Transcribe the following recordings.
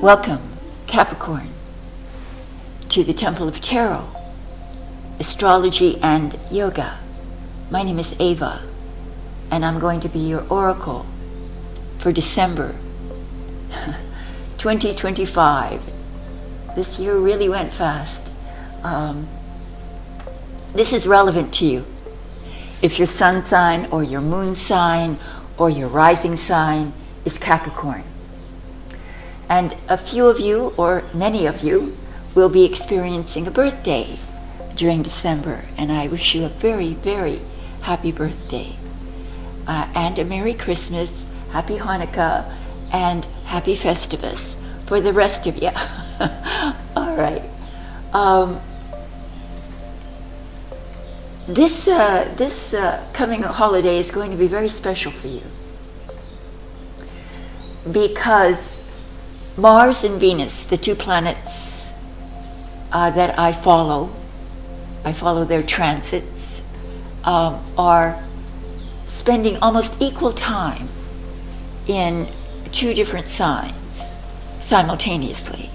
Welcome, Capricorn, to the Temple of Tarot, Astrology and Yoga. My name is Ava, and I'm going to be your oracle for December 2025. This year really went fast. This is relevant to you. If your sun sign or your moon sign or your rising sign is Capricorn. And a few of you, or many of you, will be experiencing a birthday during December. And I wish you a very, very happy birthday. And a Merry Christmas, Happy Hanukkah, and Happy Festivus for the rest of you. All right. This coming holiday is going to be very special for you, because Mars and Venus, the two planets that I follow their transits, are spending almost equal time in two different signs simultaneously.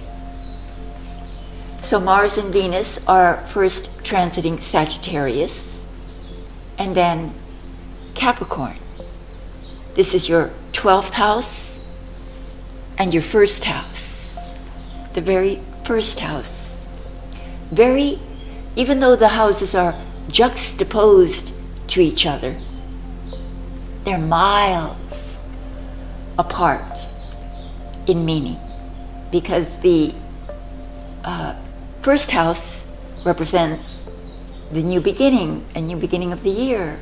So Mars and Venus are first transiting Sagittarius and then Capricorn. This is your 12th house and your first house, the very first house. Even though the houses are juxtaposed to each other, they're miles apart in meaning, because the first house represents the new beginning, a new beginning of the year,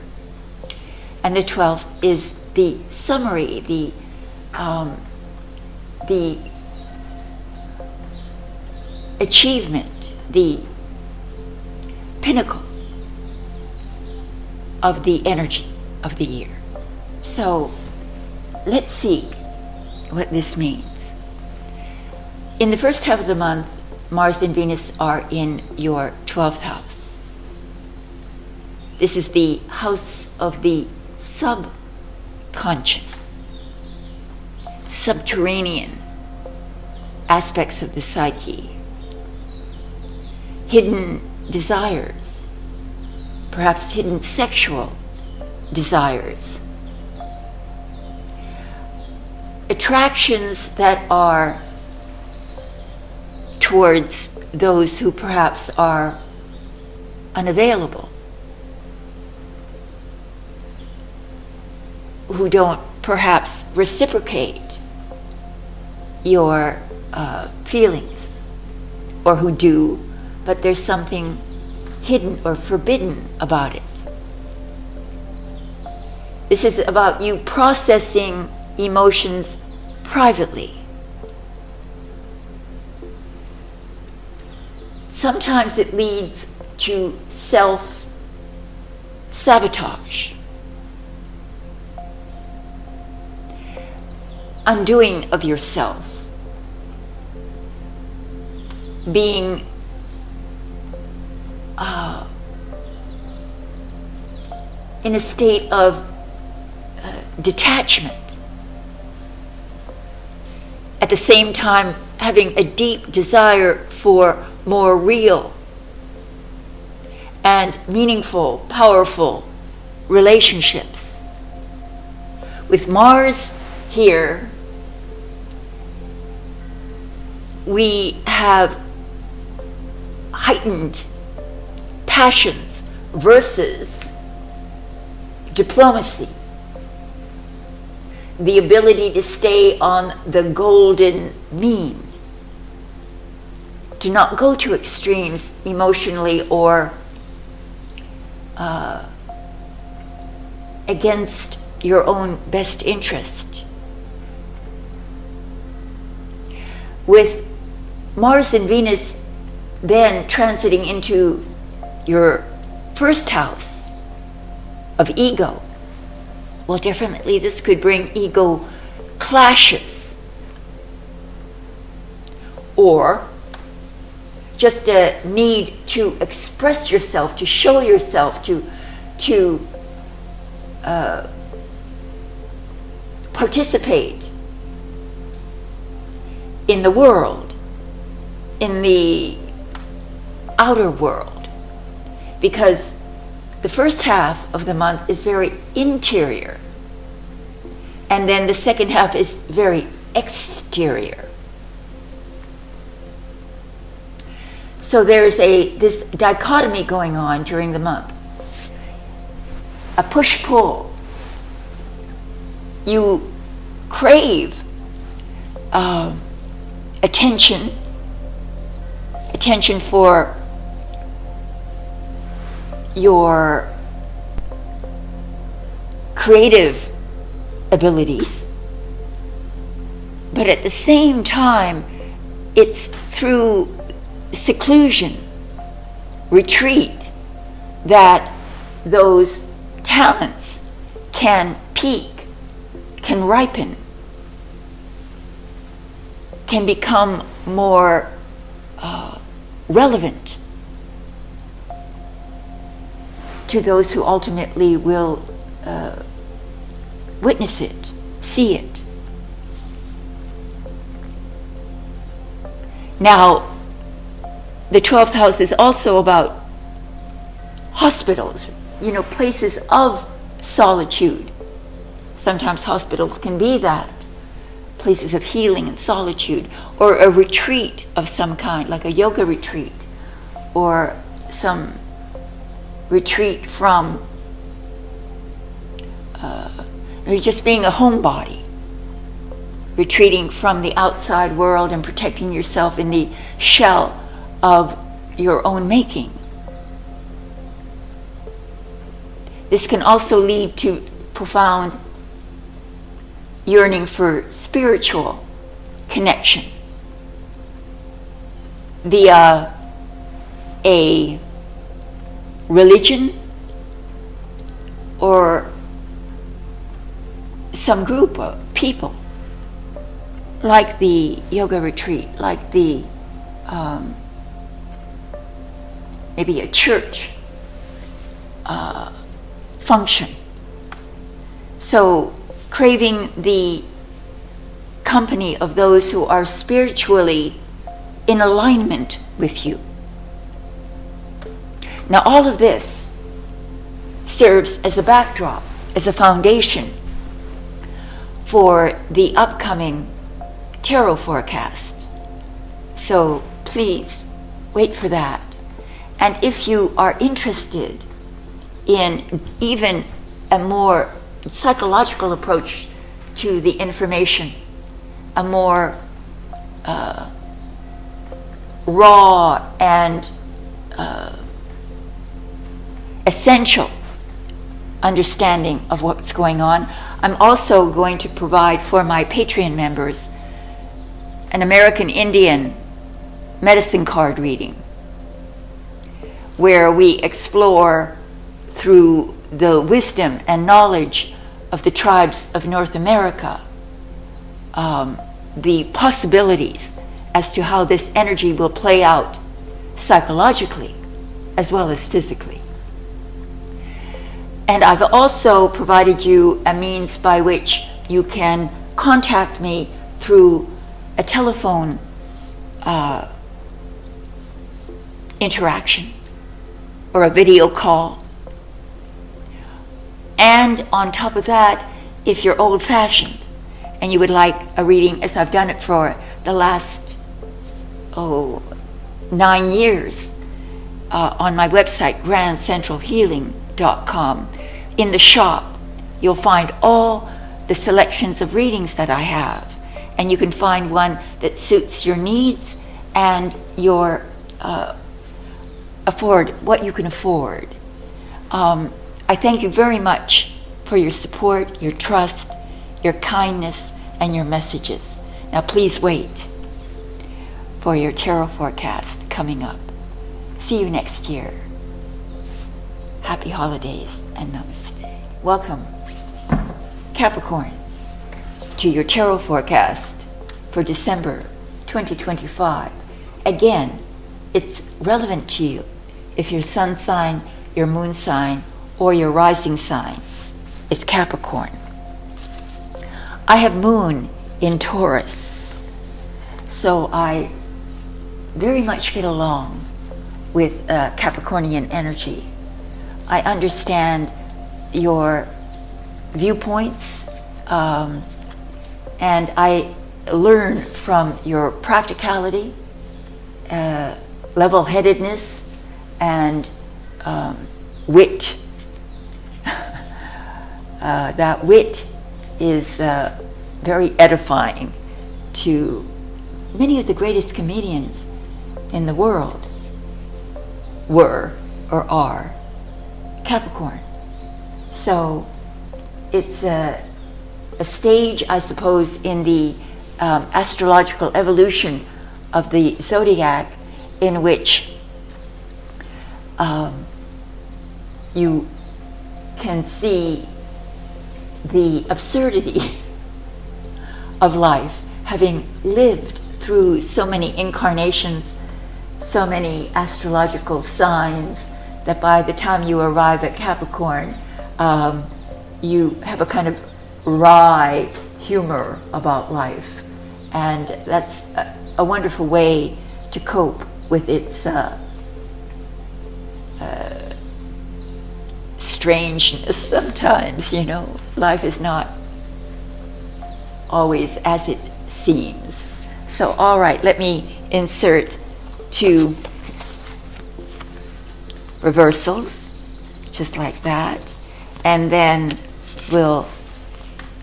and the 12th is the summary, the achievement, the pinnacle of the energy of the year. So let's see what this means. In the first half of the month, Mars and Venus are in your 12th house. This is the house of the subconscious, subterranean aspects of the psyche, hidden desires, perhaps hidden sexual desires, attractions that are towards those who perhaps are unavailable, who don't perhaps reciprocate your feelings, or who do, but there's something hidden or forbidden about it. This is about you processing emotions privately. Sometimes it leads to self-sabotage, undoing of yourself, being in a state of detachment, at the same time having a deep desire for more real and meaningful, powerful relationships. With Mars here, we have heightened passions versus diplomacy, the ability to stay on the golden mean, to not go to extremes emotionally or against your own best interest. With Mars and Venus then transiting into your first house of ego, well, definitely this could bring ego clashes, or just a need to express yourself, to show yourself, to participate in the world, in the outer world, because the first half of the month is very interior, and then the second half is very exterior. So there's this dichotomy going on during the month, a push-pull. You crave attention for your creative abilities, but at the same time, it's through seclusion, retreat, that those talents can peak, can ripen, can become more relevant to those who ultimately will witness it, see it. Now, the 12th house is also about hospitals, places of solitude. Sometimes hospitals can be that, places of healing and solitude, or a retreat of some kind, like a yoga retreat, or some retreat from just being a homebody, retreating from the outside world and protecting yourself in the shell of your own making. This can also lead to profound yearning for spiritual connection via a religion or some group of people, like the yoga retreat, like the maybe a church function. So craving the company of those who are spiritually in alignment with you. Now, all of this serves as a backdrop, as a foundation for the upcoming tarot forecast. So please wait for that. And if you are interested in even a more psychological approach to the information, a more raw and essential understanding of what's going on, I'm also going to provide for my Patreon members an American Indian medicine card reading, where we explore through the wisdom and knowledge of the tribes of North America the possibilities as to how this energy will play out psychologically as well as physically. And I've also provided you a means by which you can contact me through a telephone interaction or a video call. And on top of that, if you're old-fashioned and you would like a reading, as I've done it for the last 9 years on my website, grandcentralhealing.com, in the shop you'll find all the selections of readings that I have, and you can find one that suits your needs and your what you can afford. I thank you very much for your support, your trust, your kindness, and your messages. Now please wait for your tarot forecast coming up. See you next year. Happy holidays and namaste. Welcome, Capricorn, to your tarot forecast for December 2025. Again, it's relevant to you if your sun sign, your moon sign, or your rising sign is Capricorn. I have moon in Taurus, So I very much get along with Capricornian energy. I understand your viewpoints, and I learn from your practicality, level-headedness, and wit. That wit is very edifying to many of the greatest comedians in the world. Were or are Capricorn. So it's a stage, I suppose, in the astrological evolution of the zodiac in which you can see the absurdity of life, having lived through so many incarnations, so many astrological signs, that by the time you arrive at Capricorn, you have a kind of wry humor about life. And that's a wonderful way to cope with its strangeness sometimes. You know, life is not always as it seems. So, all right, let me insert 2 reversals, just like that. And then we'll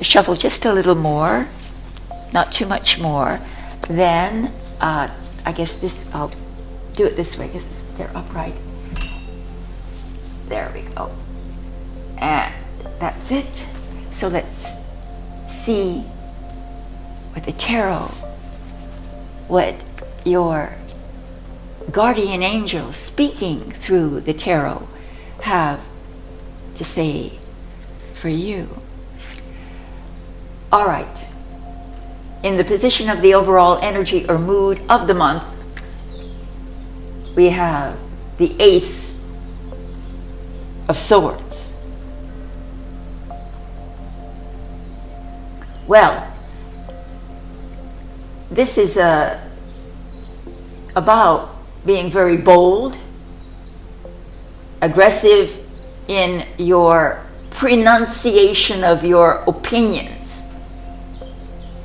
shuffle just a little more, not too much more. Then, I guess I'll do it this way because they're upright. There we go. And that's it. So let's see with the tarot what your guardian angels speaking through the tarot have to say for you. All right. In the position of the overall energy or mood of the month, we have the Ace of Swords. Well, this is about being very bold, aggressive in your pronunciation of your opinions,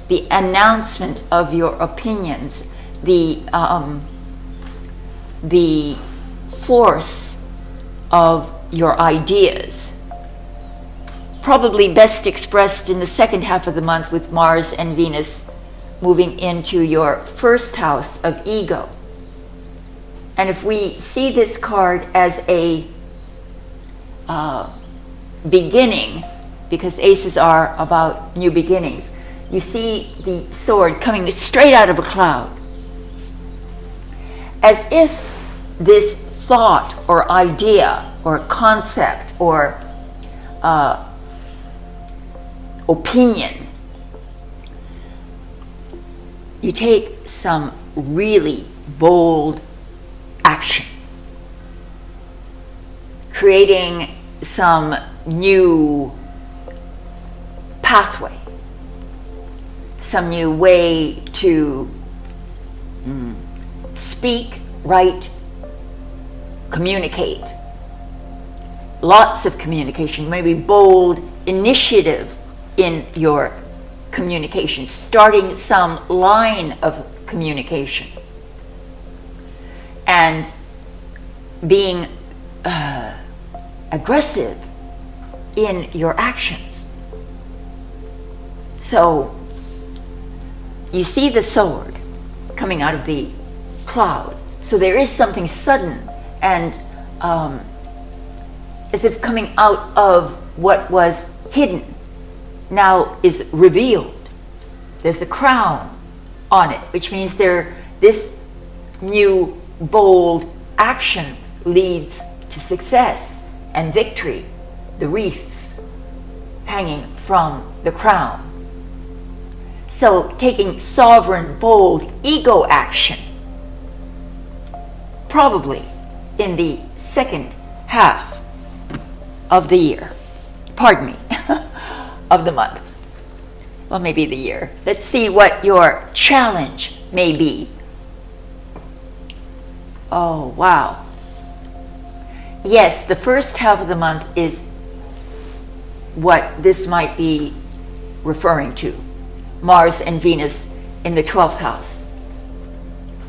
the announcement of your opinions, the force of your ideas. Probably best expressed in the second half of the month with Mars and Venus moving into your first house of ego. And if we see this card as a beginning, because aces are about new beginnings, you see the sword coming straight out of a cloud, as if this thought or idea or concept or opinion, you take some really bold action, creating some new pathway, some new way to speak, write, communicate. Lots of communication, maybe bold initiative in your communication, starting some line of communication, and being aggressive in your actions. So you see the sword coming out of the cloud. So there is something sudden and as if coming out of what was hidden now is revealed. There's a crown on it, which means this new bold action leads to success and victory, the wreaths hanging from the crown. So taking sovereign, bold, ego action, probably in the second half of the year, pardon me, of the month. Well, maybe the year. Let's see what your challenge maybe. Oh, wow. Yes, the first half of the month is what this might be referring to. Mars and Venus in the 12th house.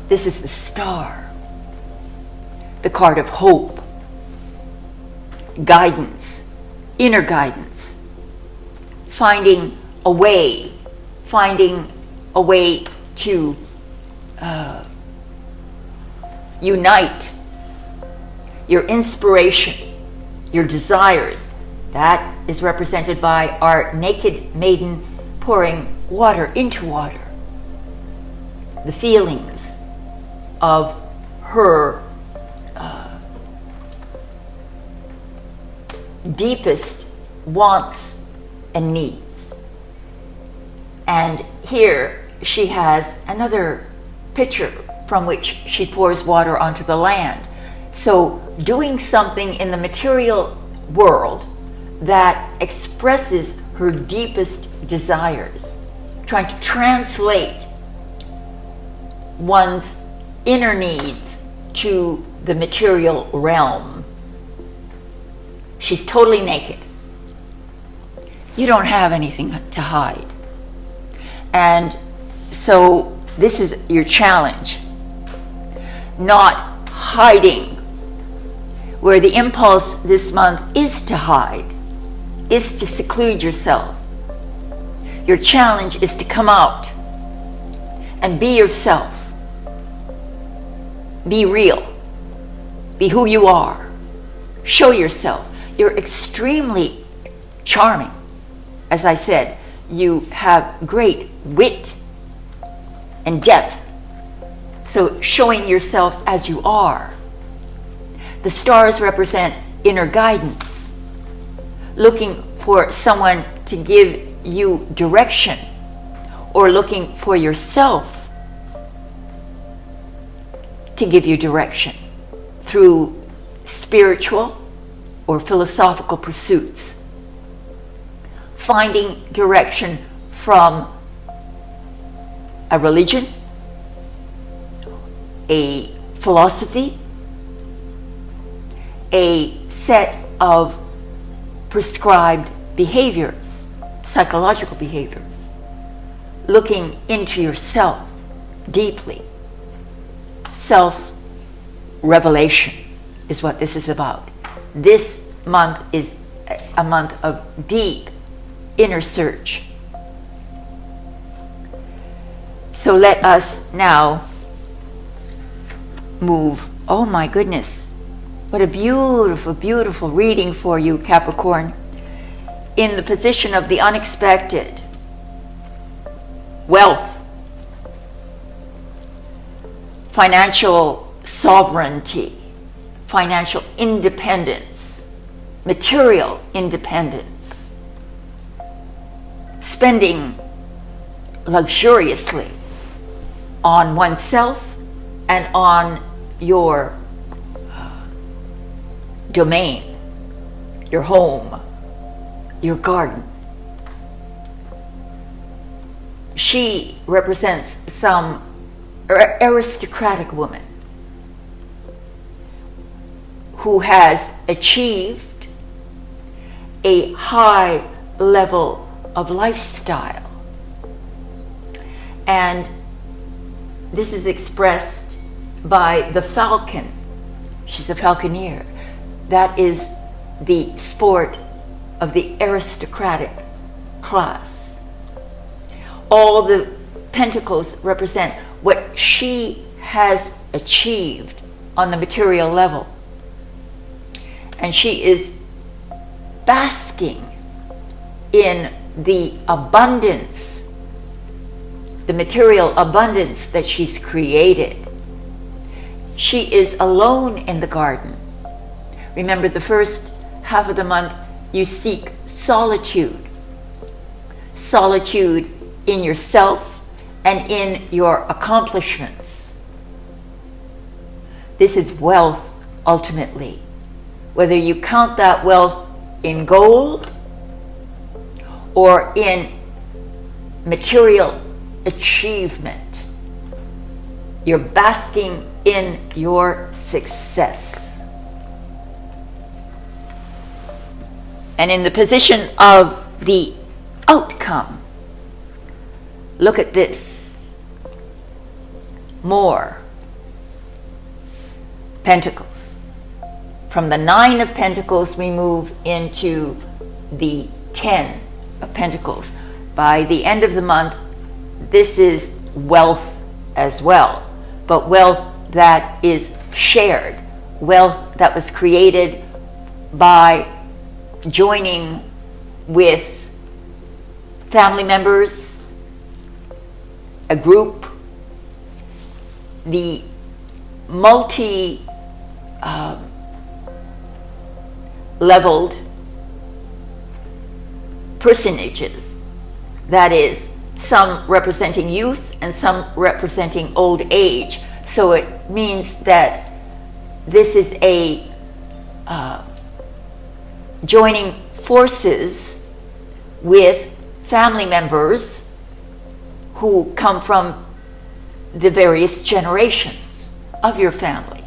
This is the star, the card of hope, guidance, inner guidance, finding a way to unite your inspiration, your desires. That is represented by our naked maiden pouring water into water. The feelings of her deepest wants and needs. And here she has another picture from which she pours water onto the land. So doing something in the material world that expresses her deepest desires, trying to translate one's inner needs to the material realm. She's totally naked. You don't have anything to hide. And so this is your challenge. Not hiding, where the impulse this month is to hide, is to seclude yourself. Your challenge is to come out and be yourself. Be real. Be who you are. Show yourself. You're extremely charming. As I said, you have great wit and depth. So showing yourself as you are. The stars represent inner guidance, looking for someone to give you direction, or looking for yourself to give you direction through spiritual or philosophical pursuits. Finding direction from a religion, a philosophy, a set of prescribed behaviors, psychological behaviors. Looking into yourself deeply. Self-revelation is what this is about. This month is a month of deep inner search. So let us now move. Oh my goodness. What a beautiful, beautiful reading for you, Capricorn. In the position of the unexpected. Wealth. Financial sovereignty. Financial independence. Material independence. Spending luxuriously on oneself and on your domain, your home, your garden. She represents some aristocratic woman who has achieved a high level of lifestyle. And this is expressed by the falcon. She's a falconer. That is the sport of the aristocratic class. All the pentacles represent what she has achieved on the material level. And she is basking in the abundance, the material abundance that she's created. She is alone in the garden. Remember, the first half of the month, you seek solitude. Solitude in yourself and in your accomplishments. This is wealth, ultimately. Whether you count that wealth in gold or in material achievement. You're basking in your success. And in the position of the outcome, look at this. More Pentacles. From the 9 of Pentacles, we move into the 10 of Pentacles. By the end of the month, this is wealth as well, but wealth that is shared, wealth that was created by joining with family members, a group, the multi-leveled personages, that is, some representing youth and some representing old age. So it means that this is a joining forces with family members who come from the various generations of your family.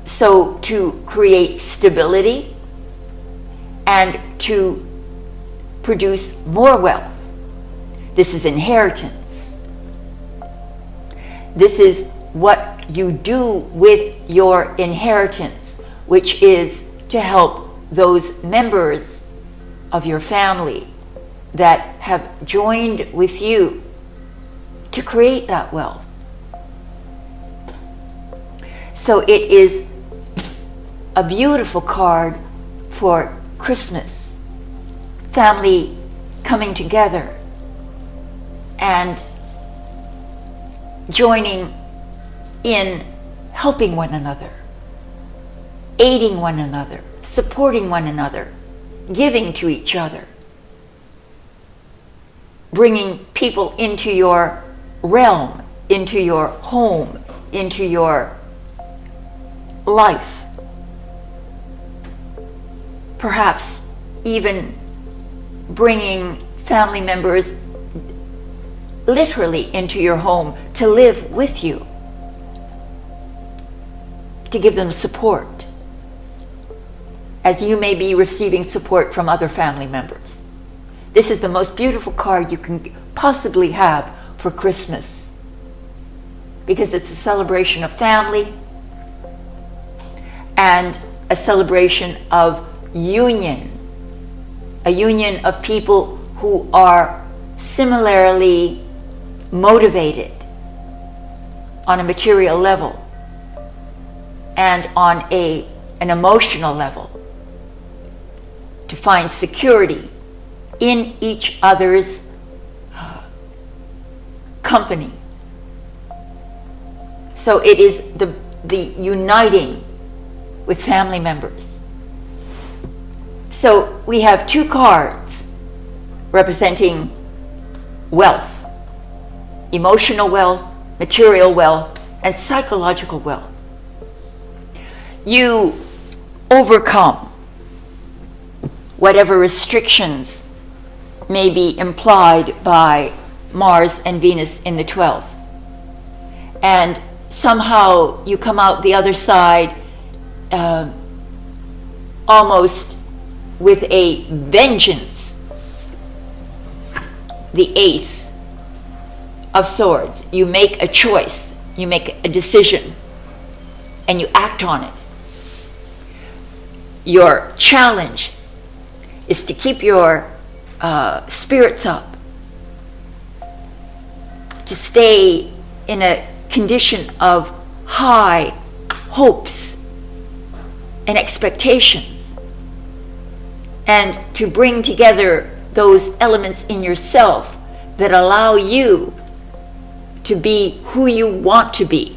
So to create stability and to produce more wealth. This is inheritance. This is what you do with your inheritance, which is to help those members of your family that have joined with you to create that wealth. So it is a beautiful card for Christmas, family coming together and joining in helping one another, aiding one another, supporting one another, giving to each other, bringing people into your realm, into your home, into your life. Perhaps even bringing family members literally into your home to live with you, to give them support, as you may be receiving support from other family members. This is the most beautiful card you can possibly have for Christmas, because it's a celebration of family and a celebration of union, a union of people who are similarly motivated on a material level and on an emotional level to find security in each other's company. So it is the uniting with family members. So we have two cards representing wealth, emotional wealth, material wealth, and psychological wealth. You overcome whatever restrictions may be implied by Mars and Venus in the 12th. And somehow you come out the other side almost with a vengeance. The Ace of Swords. You make a choice, you make a decision, and you act on it. Your challenge is to keep your spirits up, to stay in a condition of high hopes and expectations, and to bring together those elements in yourself that allow you to be who you want to be,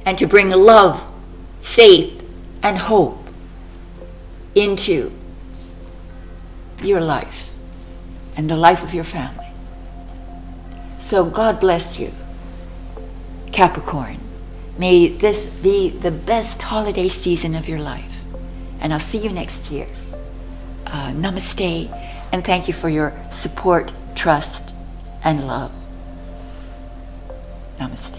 and to bring love, faith, and hope into your life and the life of your family. So God bless you, Capricorn. May this be the best holiday season of your life. And I'll see you next year. Namaste, and thank you for your support, trust, and love. Namaste.